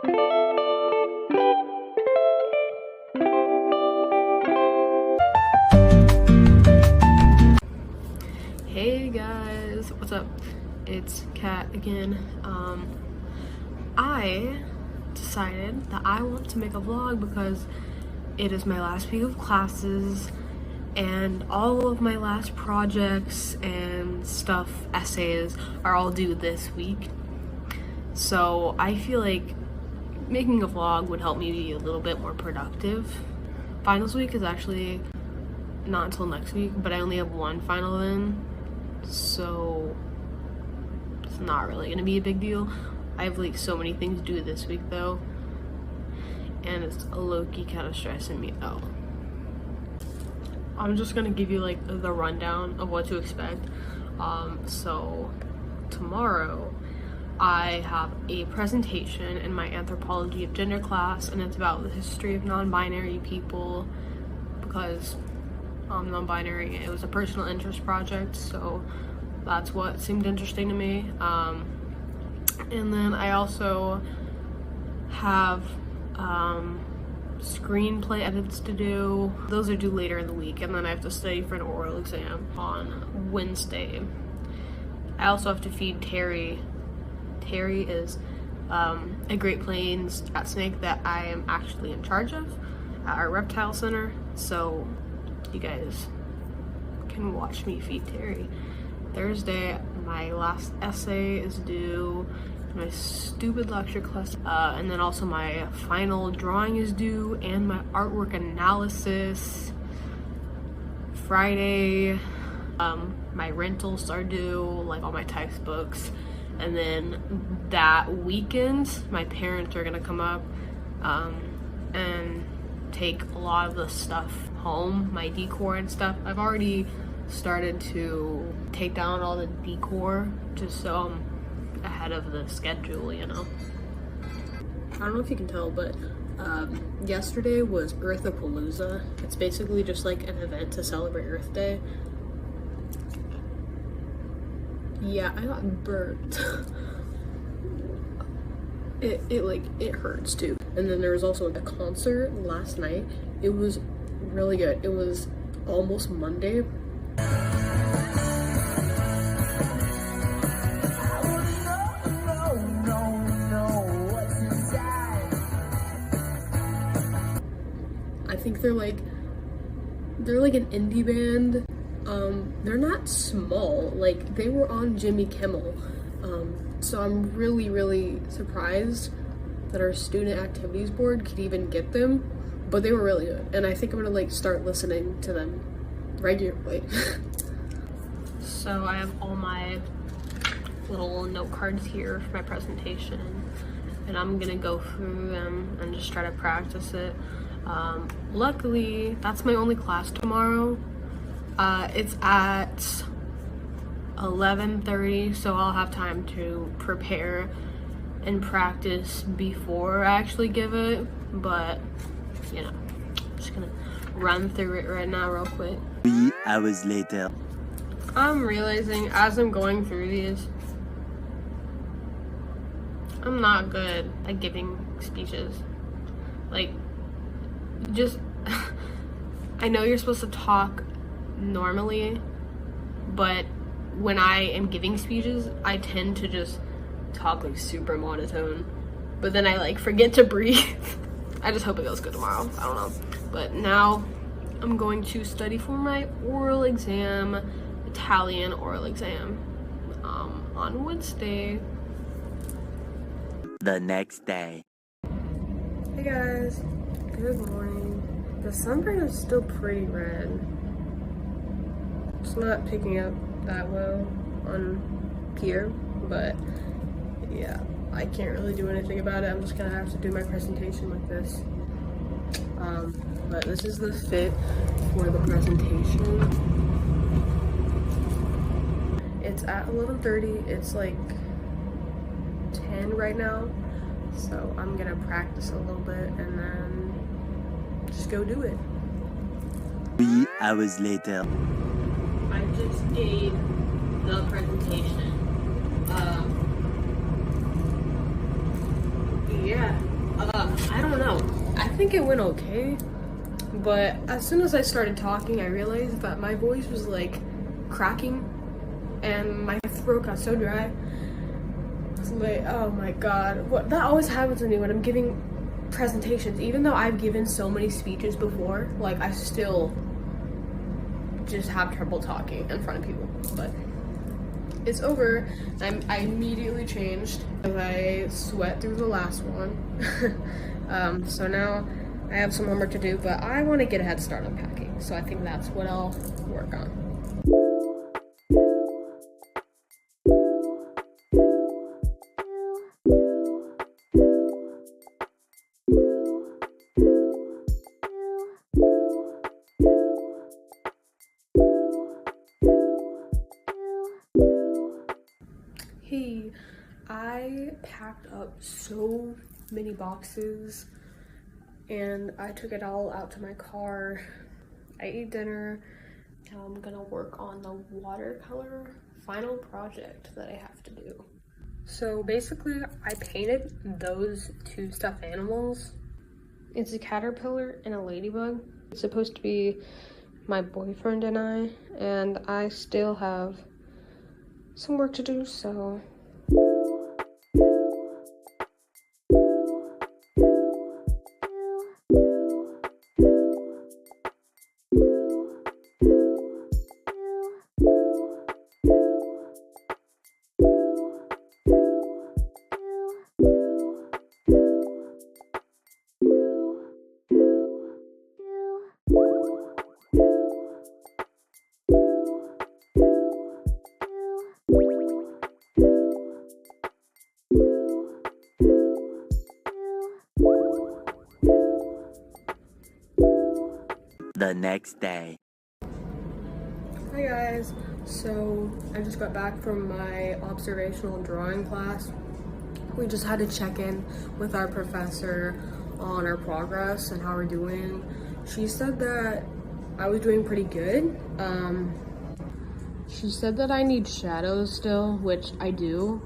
Hey guys, what's up? It's Kat again. I decided that I want to make a vlog because it is my last week of classes and all of my last projects and stuff, essays, are all due this week. So I feel like making a vlog would help me be a little bit more productive. Finals week is actually not until next week, but I only have one final then, so it's not really gonna be a big deal. I have like so many things due this week though, and it's low-key kind of stressing me out. I'm just gonna give you like the rundown of what to expect. So tomorrow I have a presentation in my anthropology of gender class, and it's about the history of non-binary people because I'm non-binary. It was a personal interest project, so that's what seemed interesting to me. And then I also have screenplay edits to do. Those are due later in the week, and then I have to study for an oral exam on Wednesday. I also have to feed Terry. Terry is a Great Plains cat snake that I am actually in charge of at our reptile center, so you guys can watch me feed Terry. Thursday, my last essay is due, my stupid lecture class, and then also my final drawing is due, and my artwork analysis. Friday, my rentals are due, like all my textbooks, and then that weekend, my parents are gonna come up and take a lot of the stuff home, my decor and stuff. I've already started to take down all the decor just so I'm ahead of the schedule, you know. I don't know if you can tell, but yesterday was Earthapalooza. It's basically just like an event to celebrate Earth Day. Yeah, I got burnt. It hurts too. And then there was also a concert last night. It was really good. It was Almost Monday. I think they're like an indie band. They're not small. Like, they were on Jimmy Kimmel. So I'm really surprised that our student activities board could even get them, but they were really good, and I think I'm gonna like start listening to them regularly. So I have all my little note cards here for my presentation, and I'm gonna go through them and just try to practice it. Luckily, that's my only class tomorrow. It's at 11:30, so I'll have time to prepare and practice before I actually give it, but you know, I'm just gonna run through it right now real quick. 3 hours later. I'm realizing as I'm going through these, I'm not good at giving speeches. Like, just I know you're supposed to talk normally, but when I am giving speeches, I tend to just talk like super monotone, but then I like forget to breathe. I just hope it goes good tomorrow. I don't know. But now I'm going to study for my oral exam, Italian oral exam, on Wednesday. The next day. Hey guys, good morning. The sunburn is still pretty red. It's not picking up that well on here, but yeah, I can't really do anything about it. I'm just gonna have to do my presentation like this. But this is the fit for the presentation. It's at 11:30. It's like 10 right now, so I'm gonna practice a little bit and then just go do it. 3 hours later. I just gave the presentation. Yeah, I think it went okay, but as soon as I started talking, I realized that my voice was like cracking and my throat got so dry. I was like, oh my god. What that always happens to me when I'm giving presentations. Even though I've given so many speeches before, like I still just have trouble talking in front of people. But it's over. I immediately changed because I sweat through the last one. So now I have some homework to do, but I want to get a head start on packing. So I think that's what I'll work on. Hey, I packed up so many boxes and I took it all out to my car. I ate dinner. Now I'm gonna work on the watercolor final project that I have to do. So basically, I painted those two stuffed animals. It's a caterpillar and a ladybug. It's supposed to be my boyfriend and I still have some work to do, so The next day. hi guys. So I just got back from my observational drawing class. We just had to check in with our professor on our progress and how we're doing. She said that I was doing pretty good. She said that I need shadows still, which I do,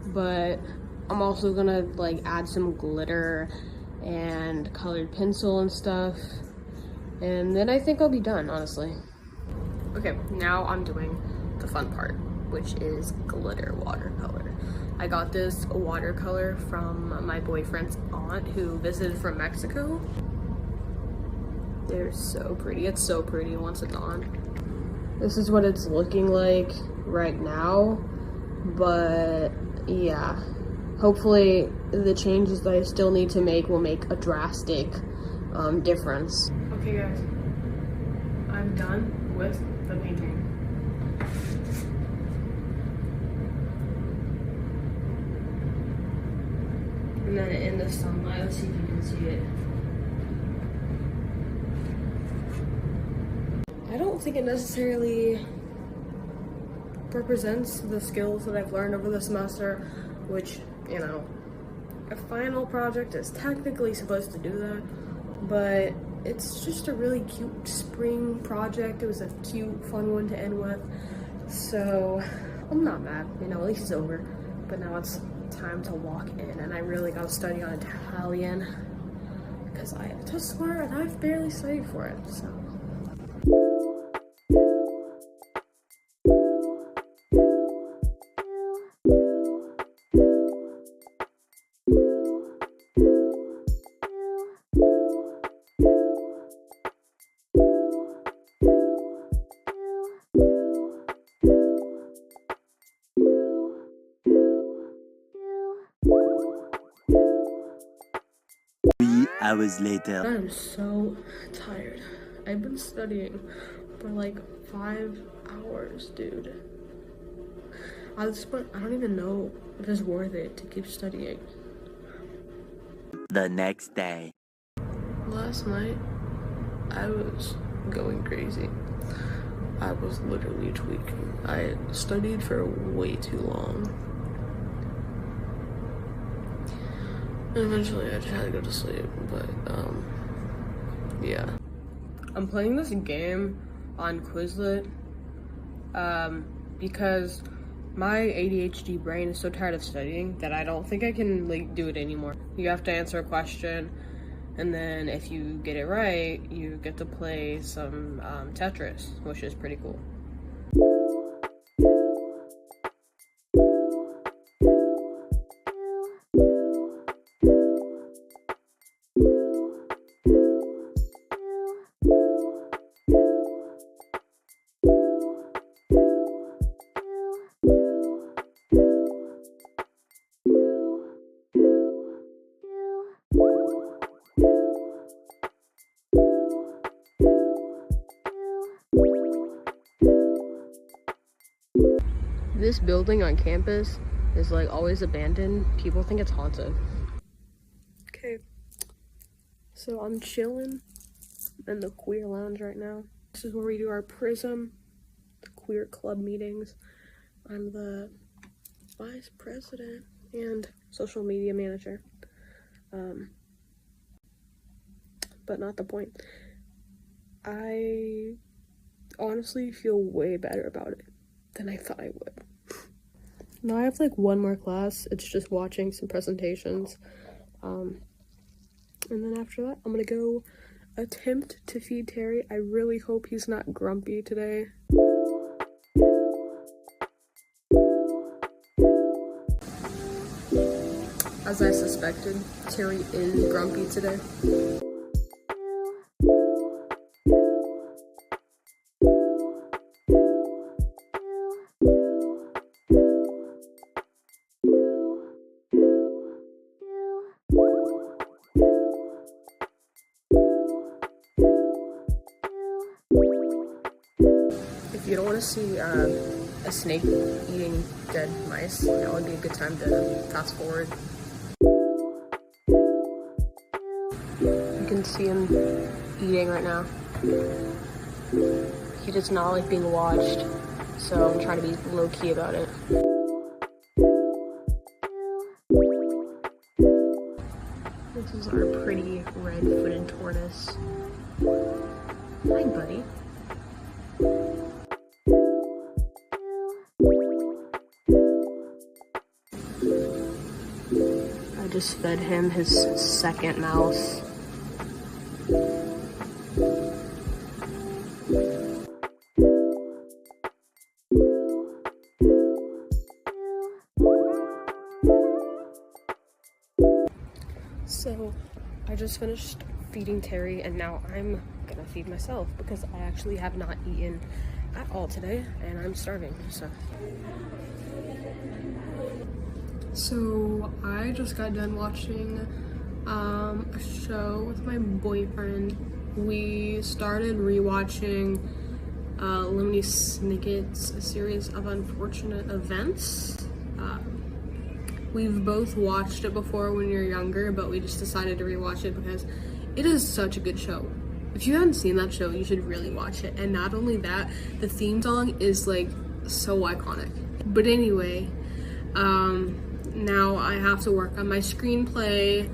but I'm also gonna like add some glitter and colored pencil and stuff. And then I think I'll be done, honestly. Okay, now I'm doing the fun part, which is glitter watercolor. I got this watercolor from my boyfriend's aunt who visited from Mexico. They're so pretty. It's so pretty once it's on. This is what it's looking like right now, but yeah. Hopefully the changes that I still need to make will make a drastic difference. Okay guys, I'm done with the painting. And then in the sunlight, let's see if you can see it. I don't think it necessarily represents the skills that I've learned over the semester, which, you know, a final project is technically supposed to do that, but it's just a really cute spring project. It was a cute, fun one to end with. So I'm not mad, you know, at least it's over. But now it's time to walk in, and I really gotta study on Italian because I have to swear and I've barely studied for it, so. Hours later. I'm so tired. I've been studying for like 5 hours, dude. I don't even know if it's worth it to keep studying. The next day. Last night, I was going crazy. I was literally tweaking. I studied for way too long. Eventually I just had to go to sleep, but yeah. I'm playing this game on Quizlet because my ADHD brain is so tired of studying that I don't think I can like do it anymore. You have to answer a question And then if you get it right, you get to play some Tetris, which is pretty cool. This building on campus is like always abandoned. People think it's haunted. Okay, so I'm chilling in the queer lounge right now. This is where we do our Prism, the queer club meetings. I'm the vice president and social media manager. But not the point. I honestly feel way better about it than I thought I would. Now I have like one more class. It's just watching some presentations. And then after that, I'm gonna go attempt to feed Terry. I really hope he's not grumpy today. As I suspected, Terry is grumpy today. If you don't want to see a snake eating dead mice, that would be a good time to fast forward. You can see him eating right now. He does not like being watched, so I'm trying to be low-key about it. This is our pretty red-footed tortoise. Hi, buddy. I just fed him his second mouse. So I just finished feeding Terry and now I'm gonna feed myself because I actually have not eaten at all today and I'm starving. So I just got done watching a show with my boyfriend. We started rewatching Lemony Snicket's A Series of Unfortunate Events. We've both watched it before when we were younger, but we just decided to rewatch it because it is such a good show. If you haven't seen that show, you should really watch it. And not only that, the theme song is like so iconic. But anyway, now I have to work on my screenplay.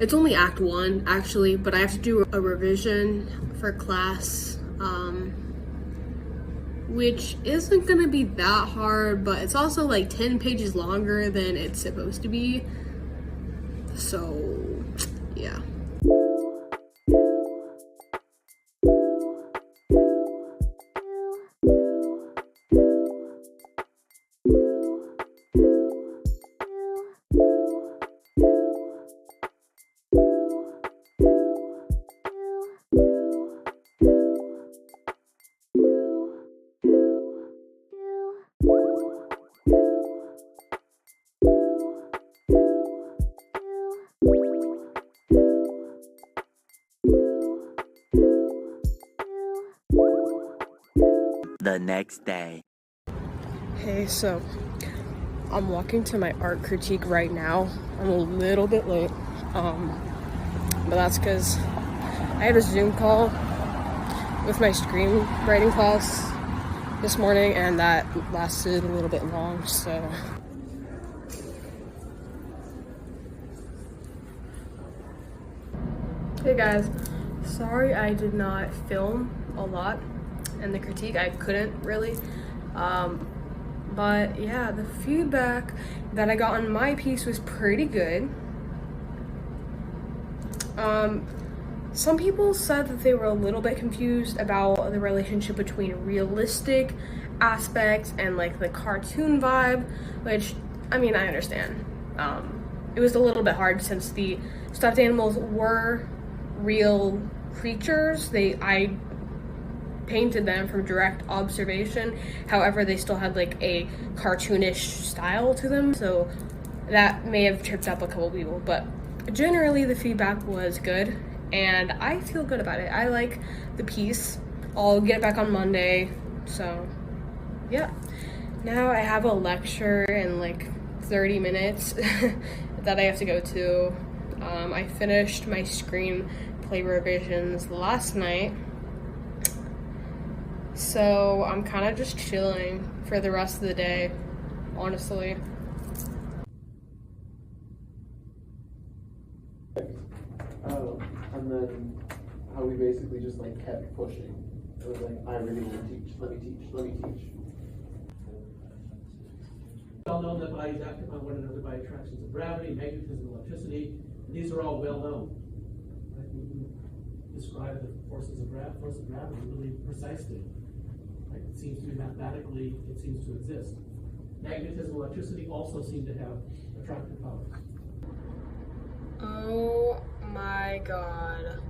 It's only Act 1 actually, but I have to do a revision for class, which isn't gonna be that hard, but it's also like 10 pages longer than it's supposed to be. So, yeah. The next day. Hey, so I'm walking to my art critique right now. I'm a little bit late, but that's because I had a Zoom call with my screenwriting class this morning and that lasted a little bit long, so. Hey guys, sorry I did not film a lot in the critique. I couldn't really, but yeah, the feedback that I got on my piece was pretty good. Some people said that they were a little bit confused about the relationship between realistic aspects and like the cartoon vibe, which, I mean, I understand. It was a little bit hard since the stuffed animals were real creatures. I painted them from direct observation. However, they still had like a cartoonish style to them, so that may have tripped up a couple people, but generally the feedback was good and I feel good about it. I like the piece. I'll get it back on Monday, so yeah. Now I have a lecture in like 30 minutes that I have to go to. I finished my screenplay revisions last night, so I'm kind of just chilling for the rest of the day, honestly. And then how we basically just like kept pushing. It was like, I really want to teach, let me teach, let me teach. Well known that bodies act upon one another by attractions of gravity, magnetism, electricity. These are all well known. Right? We describe the force of gravity really precisely. Right? It seems to be mathematically, it seems to exist. Magnetism, electricity also seem to have attractive powers. Oh my god.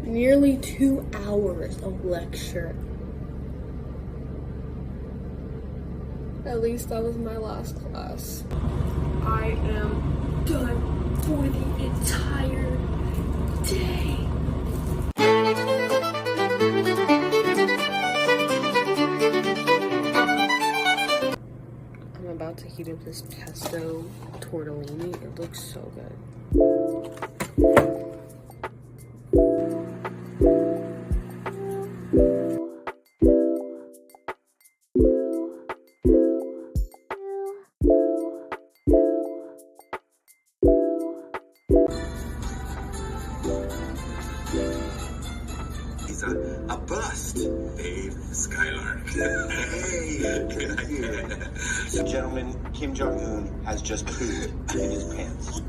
Nearly 2 hours of lecture. At least that was my last class. I am done for the entire day. I'm about to heat up this pesto tortellini. It looks so good. He's a bust, Dave Skylark. Hey! Gentlemen, Kim Jong-un has just pooed in his pants.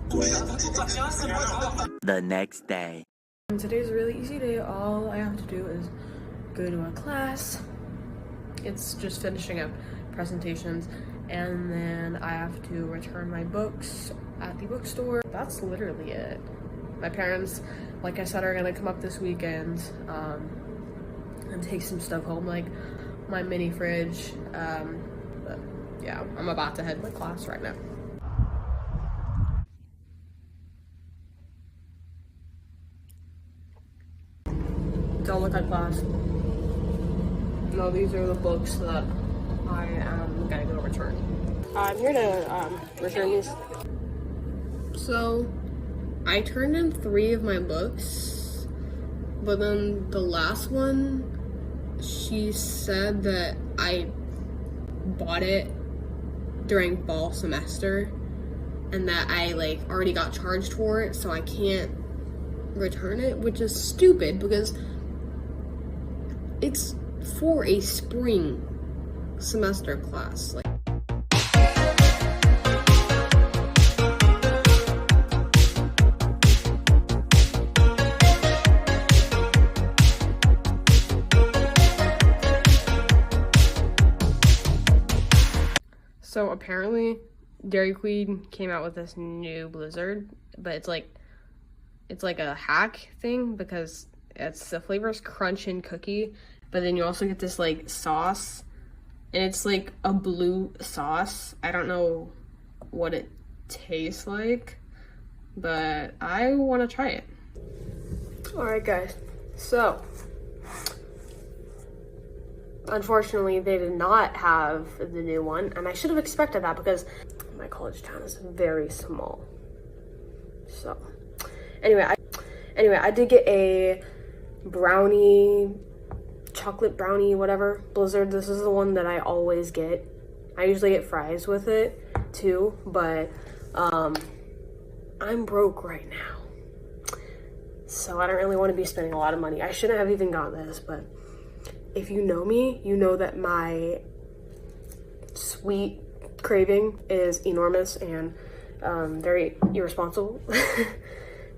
The next day. Today's a really easy day. All I have to do is go to a class. It's just finishing up presentations, and then I have to return my books at the bookstore. That's literally it. My parents, like I said, are gonna come up this weekend and take some stuff home, like my mini fridge. But yeah, I'm about to head to class right now. Don't look at class. No, these are the books that I am gonna go return. I'm here to return these. So, I turned in 3 of my books, but then the last one, she said that I bought it during fall semester and that I like already got charged for it, so I can't return it, which is stupid because it's for a spring semester class. Like, so apparently Dairy Queen came out with this new Blizzard, but it's like a hack thing because the flavor's crunch and cookie, but then you also get this like sauce, and it's like a blue sauce. I don't know what it tastes like, but I want to try it. Alright guys, so unfortunately they did not have the new one, and I should have expected that because my college town is very small. So anyway, I did get a brownie, chocolate brownie, whatever, Blizzard. This is the one that I always get. I usually get fries with it too, but I'm broke right now, so I don't really want to be spending a lot of money. I shouldn't have even gotten this, but if you know me, you know that my sweet craving is enormous, and very irresponsible.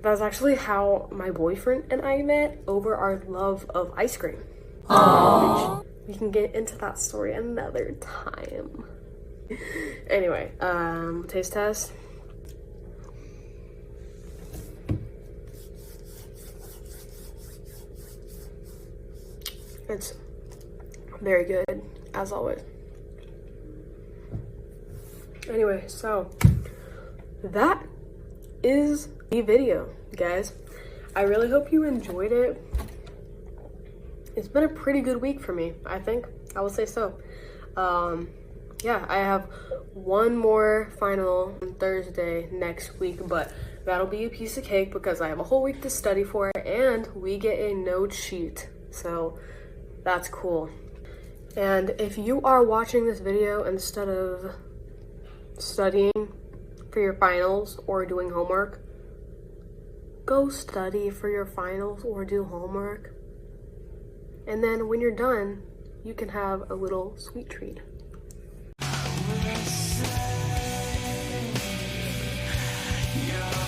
That's actually how my boyfriend and I met, over our love of ice cream. Aww. We can get into that story another time. Anyway, taste test. It's very good, as always. Anyway, so that is the video, guys. I really hope you enjoyed it. It's been a pretty good week for me, I think. I will say so. Yeah, I have one more final on Thursday next week, but that'll be a piece of cake because I have a whole week to study for it, and we get a no cheat. So that's cool. And if you are watching this video instead of studying for your finals or doing homework, go study for your finals or do homework. And then when you're done, you can have a little sweet treat. You're